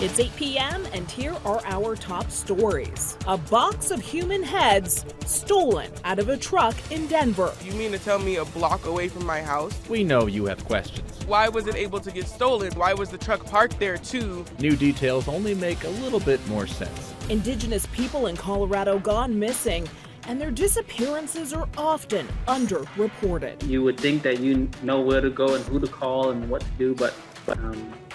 It's 8 p.m. and here are our top stories. A box of human heads stolen out of a truck in Denver. You mean to tell me a block away from my house? We know you have questions. Why was it able to get stolen? Why was the truck parked there too? New details only make a little bit more sense. Indigenous people in Colorado gone missing, and their disappearances are often underreported. You would think that you know where to go and who to call and what to do, but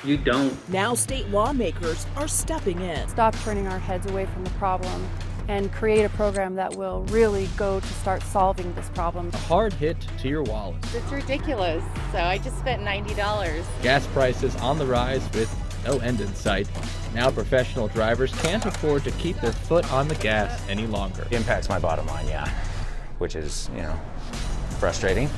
you don't. Now state lawmakers are stepping in. Stop turning our heads away from the problem and create a program that will really go to start solving this problem. A hard hit to your wallet. It's ridiculous. So I just spent $90. Gas prices on the rise with no end in sight. Now professional drivers can't afford to keep their foot on the gas any longer. It impacts my bottom line, yeah, which is, frustrating.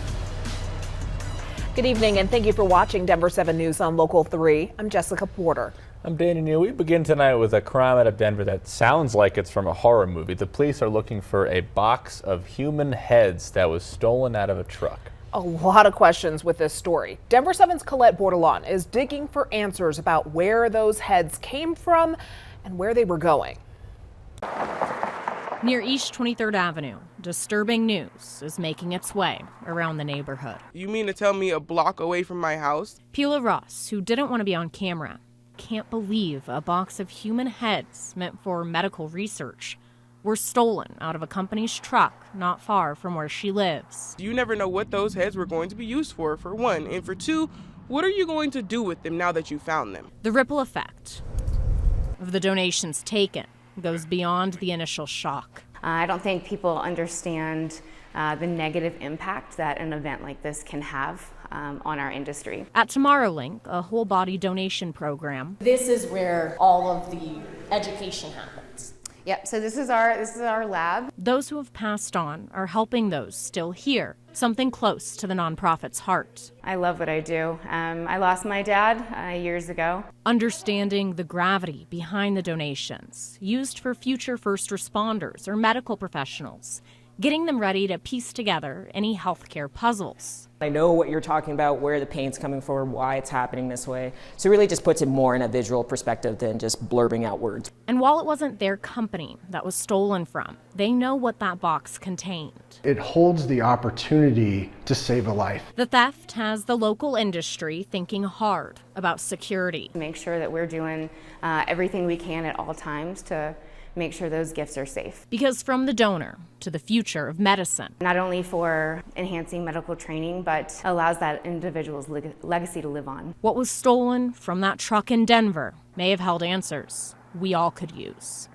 Good evening and thank you for watching Denver 7 News on Local 3. I'm Jessica Porter. I'm Danny New. We begin tonight with a crime out of Denver that sounds like it's from a horror movie. The police are looking for a box of human heads that was stolen out of a truck. A lot of questions with this story. Denver 7's Colette Bordelon is digging for answers about where those heads came from and where they were going. Near East 23rd Avenue, disturbing news is making its way around the neighborhood. You mean to tell me a block away from my house? Pila Ross, who didn't want to be on camera, can't believe a box of human heads meant for medical research were stolen out of a company's truck not far from where she lives. You never know what those heads were going to be used for one. And for two, what are you going to do with them now that you found them? The ripple effect of the donations taken goes beyond the initial shock. I don't think people understand the negative impact that an event like this can have on our industry. At TomorrowLink, a whole body donation program, this is where all of the education happens. Yep, so this is our lab. Those who have passed on are helping those still here, something close to the nonprofit's heart. I love what I do. I lost my dad years ago. Understanding the gravity behind the donations, used for future first responders or medical professionals, getting them ready to piece together any healthcare puzzles. I know what you're talking about, where the pain's coming from, why it's happening this way. So it really just puts it more in a visual perspective than just blurbing out words. And while it wasn't their company that was stolen from, they know what that box contained. It holds the opportunity to save a life. The theft has the local industry thinking hard about security. Make sure that we're doing everything we can at all times to make sure those gifts are safe. Because from the donor to the future of medicine. Not only for enhancing medical training, but allows that individual's legacy to live on. What was stolen from that truck in Denver may have held answers we all could use.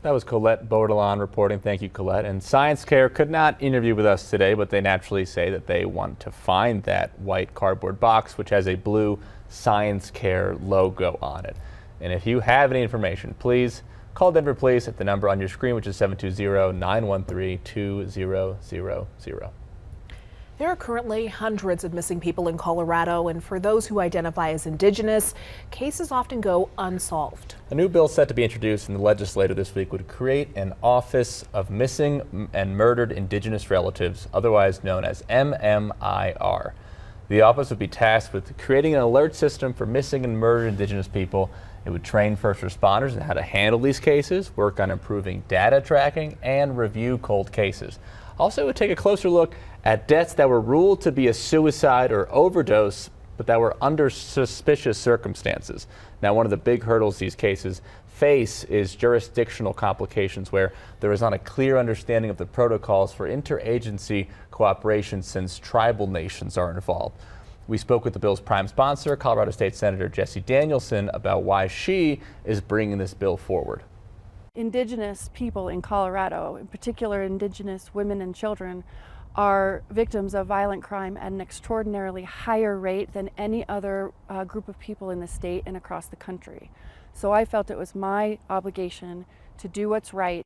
That was Colette Bordelon reporting. Thank you, Colette. And Science Care could not interview with us today, but they naturally say that they want to find that white cardboard box, which has a blue Science Care logo on it. And if you have any information, please call Denver Police at the number on your screen, which is 720-913-2000. There are currently hundreds of missing people in Colorado, and for those who identify as Indigenous, cases often go unsolved. A new bill set to be introduced in the legislature this week would create an Office of Missing and Murdered Indigenous Relatives, otherwise known as MMIR. The office would be tasked with creating an alert system for missing and murdered Indigenous people. It would train first responders on how to handle these cases, work on improving data tracking, and review cold cases. Also, it would take a closer look at deaths that were ruled to be a suicide or overdose, but that were under suspicious circumstances. Now, one of the big hurdles these cases face is jurisdictional complications, where there is not a clear understanding of the protocols for interagency cooperation since tribal nations are involved. We spoke with the bill's prime sponsor, Colorado State Senator Jessie Danielson, about why she is bringing this bill forward. Indigenous people in Colorado, in particular Indigenous women and children, are victims of violent crime at an extraordinarily higher rate than any other group of people in the state and across the country. So I felt it was my obligation to do what's right.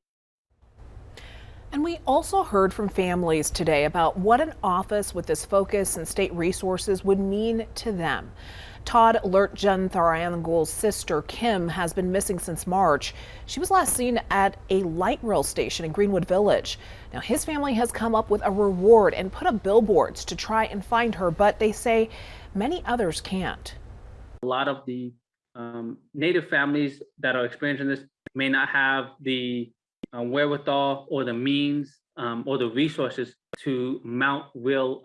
And we also heard from families today about what an office with this focus and state resources would mean to them. Todd Lertjun-Tharangul's sister, Kim, has been missing since March. She was last seen at a light rail station in Greenwood Village. Now, his family has come up with a reward and put up billboards to try and find her, but they say many others can't. A lot of the Native families that are experiencing this may not have the wherewithal or the means or the resources to mount real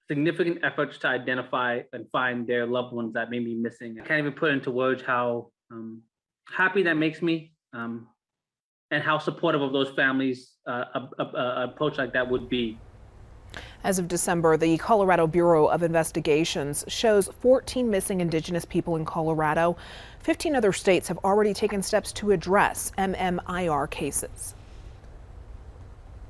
significant efforts to identify and find their loved ones that may be missing. I can't even put into words how happy that makes me and how supportive of those families approach like that would be. As of December, the Colorado Bureau of Investigations shows 14 missing Indigenous people in Colorado. 15 other states have already taken steps to address MMIR cases.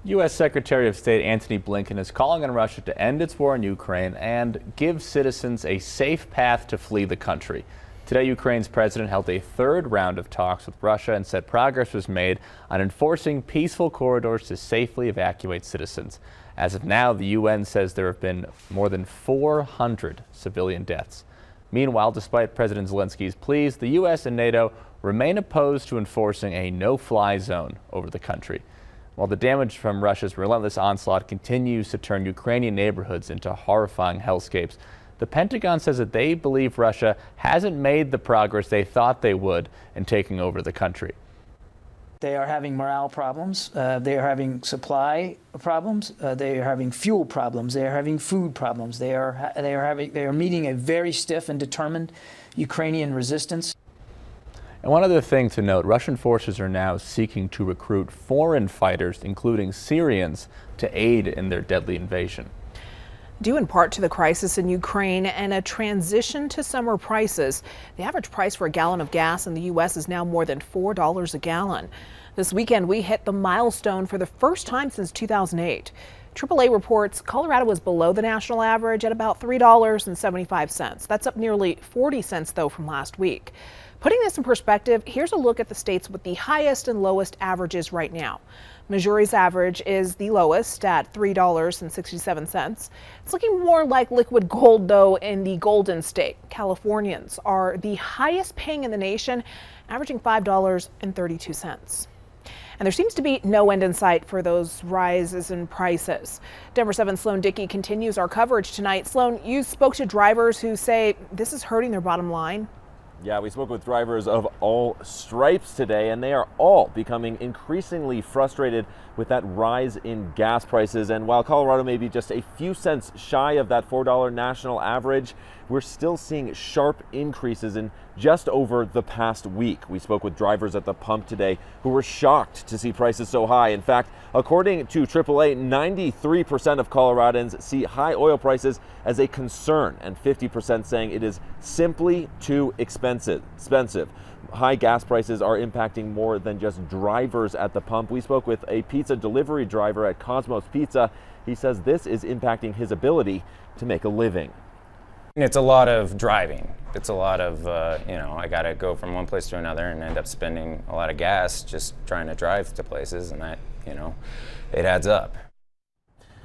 U.S. Secretary of State Antony Blinken is calling on Russia to end its war in Ukraine and give citizens a safe path to flee the country. Today, Ukraine's president held a third round of talks with Russia and said progress was made on enforcing peaceful corridors to safely evacuate citizens. As of now, the UN says there have been more than 400 civilian deaths. Meanwhile, despite President Zelensky's pleas, the U.S. and NATO remain opposed to enforcing a no-fly zone over the country. While the damage from Russia's relentless onslaught continues to turn Ukrainian neighborhoods into horrifying hellscapes, the Pentagon says that they believe Russia hasn't made the progress they thought they would in taking over the country. They are having morale problems. They are having supply problems. They are having fuel problems. They are having food problems. They are meeting a very stiff and determined Ukrainian resistance. And one other thing to note, Russian forces are now seeking to recruit foreign fighters, including Syrians, to aid in their deadly invasion. Due in part to the crisis in Ukraine and a transition to summer prices, the average price for a gallon of gas in the U.S. is now more than $4 a gallon. This weekend, we hit the milestone for the first time since 2008. AAA reports Colorado was below the national average at about $3.75. That's up nearly 40 cents, though, from last week. Putting this in perspective, here's a look at the states with the highest and lowest averages right now. Missouri's average is the lowest at $3.67. It's looking more like liquid gold, though, in the Golden State. Californians are the highest paying in the nation, averaging $5.32. And there seems to be no end in sight for those rises in prices. Denver 7's Sloan Dickey continues our coverage tonight. Sloan, you spoke to drivers who say this is hurting their bottom line. Yeah, we spoke with drivers of all stripes today, and they are all becoming increasingly frustrated with that rise in gas prices. And while Colorado may be just a few cents shy of that $4 national average, we're still seeing sharp increases in just over the past week. We spoke with drivers at the pump today who were shocked to see prices so high. In fact, according to AAA, 93% of Coloradans see high oil prices as a concern, and 50% saying it is simply too expensive. High gas prices are impacting more than just drivers at the pump. We spoke with a pizza delivery driver at Cosmos Pizza. He says this is impacting his ability to make a living. It's a lot of driving. It's a lot of, I got to go from one place to another and end up spending a lot of gas just trying to drive to places, and that, it adds up.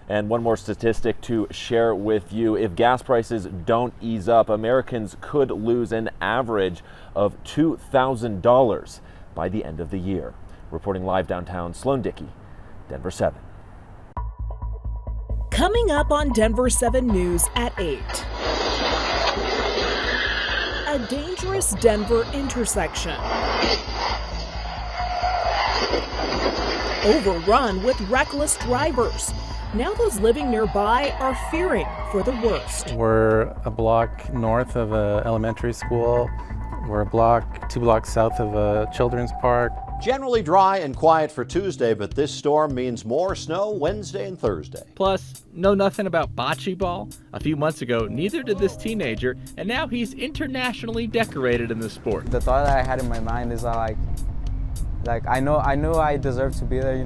And one more statistic to share with you. If gas prices don't ease up, Americans could lose an average of $2,000 by the end of the year. Reporting live downtown, Sloan Dickey, Denver 7. Coming up on Denver 7 News at 8. A dangerous Denver intersection. Overrun with reckless drivers. Now those living nearby are fearing for the worst. We're a block north of an elementary school. We're two blocks south of a children's park. Generally dry and quiet for Tuesday, but this storm means more snow Wednesday and Thursday. Plus, know nothing about bocce ball? A few months ago, neither did this teenager, and now he's internationally decorated in the sport. The thought that I had in my mind is I knew I deserved to be there,